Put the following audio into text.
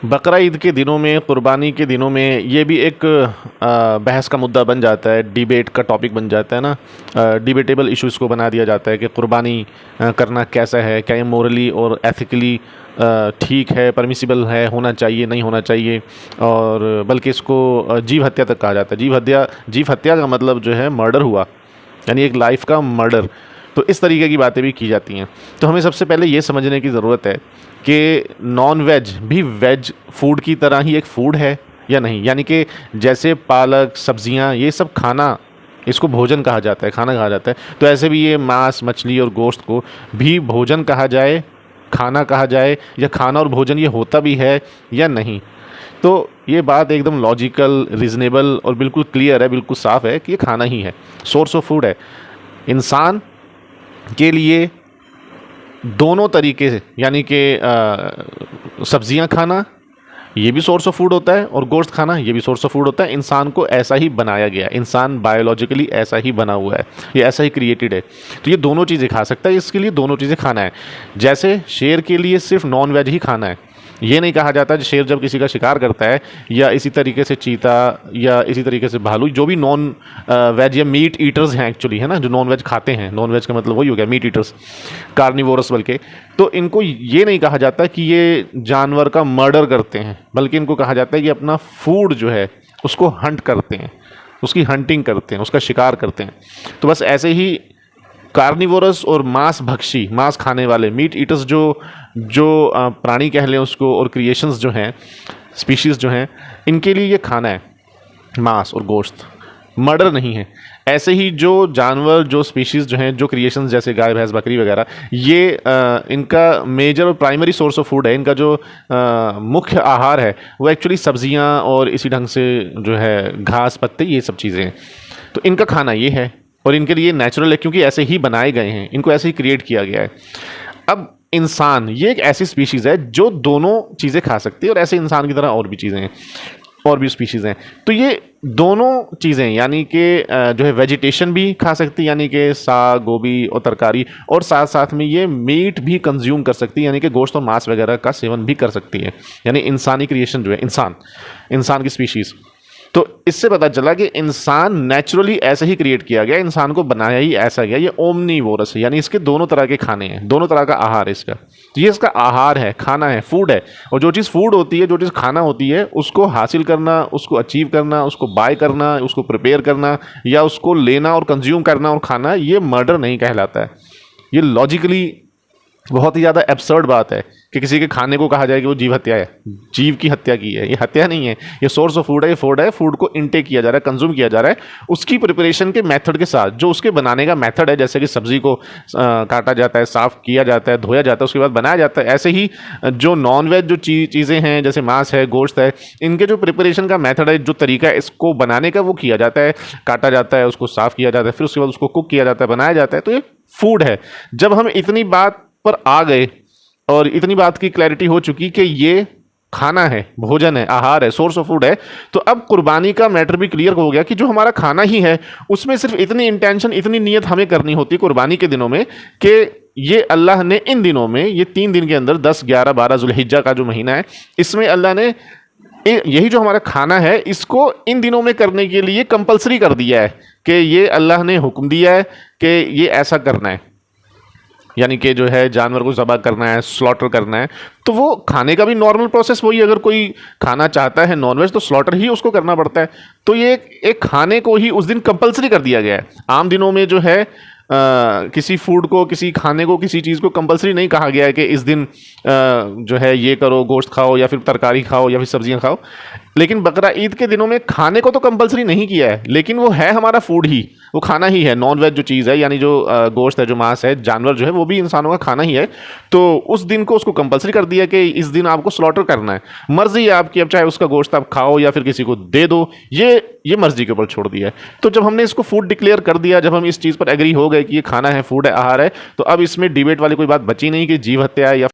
बकरा ईद के दिनों में, कुर्बानी के दिनों में ये भी एक बहस का मुद्दा बन जाता है, डिबेट का टॉपिक बन जाता है ना। डिबेटेबल इश्यूज़ को बना दिया जाता है कि कुर्बानी करना कैसा है, क्या ये मोरली और एथिकली ठीक है, परमिसिबल है, होना चाहिए, नहीं होना चाहिए। और बल्कि इसको जीव हत्या तक कहा जाता है। जीव हत्या का मतलब जो है मर्डर हुआ, यानी एक लाइफ का मर्डर। तो इस तरीके की बातें भी की जाती हैं। तो हमें सबसे पहले ये समझने की ज़रूरत है कि नॉन वेज भी वेज फूड की तरह ही एक फ़ूड है या नहीं। यानी कि जैसे पालक, सब्जियां, ये सब खाना, इसको भोजन कहा जाता है, खाना कहा जाता है। तो ऐसे भी ये मांस, मछली और गोश्त को भी भोजन कहा जाए, खाना कहा जाए, या खाना और भोजन ये होता भी है या नहीं। तो ये बात एकदम लॉजिकल, रीज़नेबल और बिल्कुल क्लियर है, बिल्कुल साफ़ है कि ये खाना ही है, सोर्स ऑफ फूड है। इंसान के लिए दोनों तरीके से, यानी कि सब्जियां खाना ये भी सोर्स ऑफ फूड होता है, और गोश्त खाना ये भी सोर्स ऑफ फूड होता है। इंसान को ऐसा ही बनाया गया, इंसान बायोलॉजिकली ऐसा ही बना हुआ है, ये ऐसा ही क्रिएटेड है। तो ये दोनों चीज़ें खा सकता है, इसके लिए दोनों चीज़ें खाना है। जैसे शेर के लिए सिर्फ नॉन वेज ही खाना है, ये नहीं कहा जाता शेर जब किसी का शिकार करता है, या इसी तरीके से चीता, या इसी तरीके से भालू, जो भी नॉन वेज या मीट ईटर्स हैं एक्चुअली, है ना, जो नॉन वेज खाते हैं, नॉन वेज का मतलब वही हो गया मीट ईटर्स, कार्निवोरस बल्कि। तो इनको ये नहीं कहा जाता कि ये जानवर का मर्डर करते हैं, बल्कि इनको कहा जाता है कि अपना फूड जो है उसको हंट करते हैं, उसकी हंटिंग करते हैं, उसका शिकार करते हैं। तो बस ऐसे ही कार्निवोरस और मांस भक्षी, मांस खाने वाले, मीट ईटर्स जो जो प्राणी कह लें उसको, और क्रिएशंस जो हैं, स्पीशीज़ जो हैं, इनके लिए ये खाना है, मांस और गोश्त, मर्डर नहीं है। ऐसे ही जो जानवर, जो स्पीशीज़ जो हैं, जो क्रिएशंस जैसे गाय, भैंस, बकरी वगैरह, ये इनका मेजर और प्राइमरी सोर्स ऑफ फूड है। इनका जो मुख्य आहार है वो एक्चुअली सब्जियां और इसी ढंग से जो है घास, पत्ते, ये सब चीज़ें हैं। तो इनका खाना ये है, और इनके लिए नेचुरल है, क्योंकि ऐसे ही बनाए गए हैं, इनको ऐसे ही क्रिएट किया गया है। अब इंसान ये एक ऐसी स्पीशीज़ है जो दोनों चीज़ें खा सकती है, और ऐसे इंसान की तरह और भी चीज़ें हैं, और भी स्पीशीज़ हैं। तो ये दोनों चीज़ें, यानी कि जो है वेजिटेशन भी खा सकती है, यानी कि साग, गोभी और तरकारी, और साथ साथ में ये मीट भी कंज्यूम कर सकती है, यानी कि गोश्त और मांस वगैरह का सेवन भी कर सकती है। यानी इंसानी क्रिएशन जो है, इंसान की स्पीशीज़। तो इससे पता चला कि इंसान नेचुरली ऐसे ही क्रिएट किया गया, इंसान को बनाया ही ऐसा गया। ये ओमनीवोरस है, यानी इसके दोनों तरह के खाने हैं, दोनों तरह का आहार है इसका। तो ये इसका आहार है, खाना है, फूड है। और जो चीज़ फूड होती है, जो चीज़ खाना होती है, उसको हासिल करना, उसको अचीव करना, उसको बाय करना, उसको प्रिपेयर करना, या उसको लेना और कंज्यूम करना और खाना, ये मर्डर नहीं कहलाता है। ये लॉजिकली बहुत ही ज़्यादा एब्सर्ड बात है कि किसी के खाने को कहा जाए कि वो जीव हत्या है, जीव की हत्या की है। ये हत्या नहीं है, ये सोर्स ऑफ फूड है, ये फूड है। फूड को इनटेक किया जा रहा है, कंज्यूम किया जा रहा है, उसकी प्रिपरेशन के मेथड के साथ, जो उसके बनाने का मेथड है। जैसे कि सब्जी को काटा जाता है, साफ़ किया जाता है, धोया जाता है, उसके बाद बनाया जाता है। ऐसे ही जो नॉन वेज जो चीज़ें हैं, जैसे मांस है, गोश्त है, इनके जो प्रिपरेशन का मेथड है, जो तरीका है इसको बनाने का, वो किया जाता है, काटा जाता है, उसको साफ़ किया जाता है, फिर उसके बाद उसको कुक किया जाता है, बनाया जाता है। तो ये फूड है। जब हम इतनी बात पर आ गए और इतनी बात की क्लैरिटी हो चुकी कि ये खाना है, भोजन है, आहार है, सोर्स ऑफ फूड है, तो अब कुर्बानी का मैटर भी क्लियर हो गया कि जो हमारा खाना ही है, उसमें सिर्फ इतनी इंटेंशन, इतनी नियत हमें करनी होती है कुर्बानी के दिनों में कि ये अल्लाह ने इन दिनों में, ये 3 दिन के अंदर, 10, 11, 12 जुल्हिज्जा का जो महीना है, इसमें अल्लाह ने यही जो हमारा खाना है, इसको इन दिनों में करने के लिए कंपलसरी कर दिया है कि ये अल्लाह ने हुक्म दिया है कि ये ऐसा करना है। यानी कि जो है जानवर को ज़बह करना है, स्लॉटर करना है। तो वो खाने का भी नॉर्मल प्रोसेस वही, अगर कोई खाना चाहता है नॉनवेज तो स्लॉटर ही उसको करना पड़ता है। तो ये एक खाने को ही उस दिन कंपलसरी कर दिया गया है। आम दिनों में जो है किसी फूड को, किसी खाने को, किसी चीज़ को कंपलसरी नहीं कहा गया है कि इस दिन जो है ये करो, गोश्त खाओ, या फिर तरकारी खाओ, या फिर सब्जियां खाओ। लेकिन बकरा ईद के दिनों में खाने को तो कंपलसरी नहीं किया है, लेकिन वो है हमारा फूड ही, वो खाना ही है। नॉन वेज जो चीज़ है, यानी जो गोश्त है, जो मांस है, जानवर जो है, वो भी इंसानों का खाना ही है। तो उस दिन को उसको कंपलसरी कर दिया कि इस दिन आपको स्लॉटर करना है। मर्जी है आपकी, अब चाहे उसका गोश्त आप खाओ या फिर किसी को दे दो, ये मर्जी के ऊपर छोड़ दिया है। तो जब हमने इसको फूड डिक्लेयर कर दिया, जब हम इस चीज़ पर एग्री हो गए कि ये खाना है, फूड है, आहार है, तो अब इसमें डिबेट वाली कोई बात बची नहीं कि जीव हत्या है या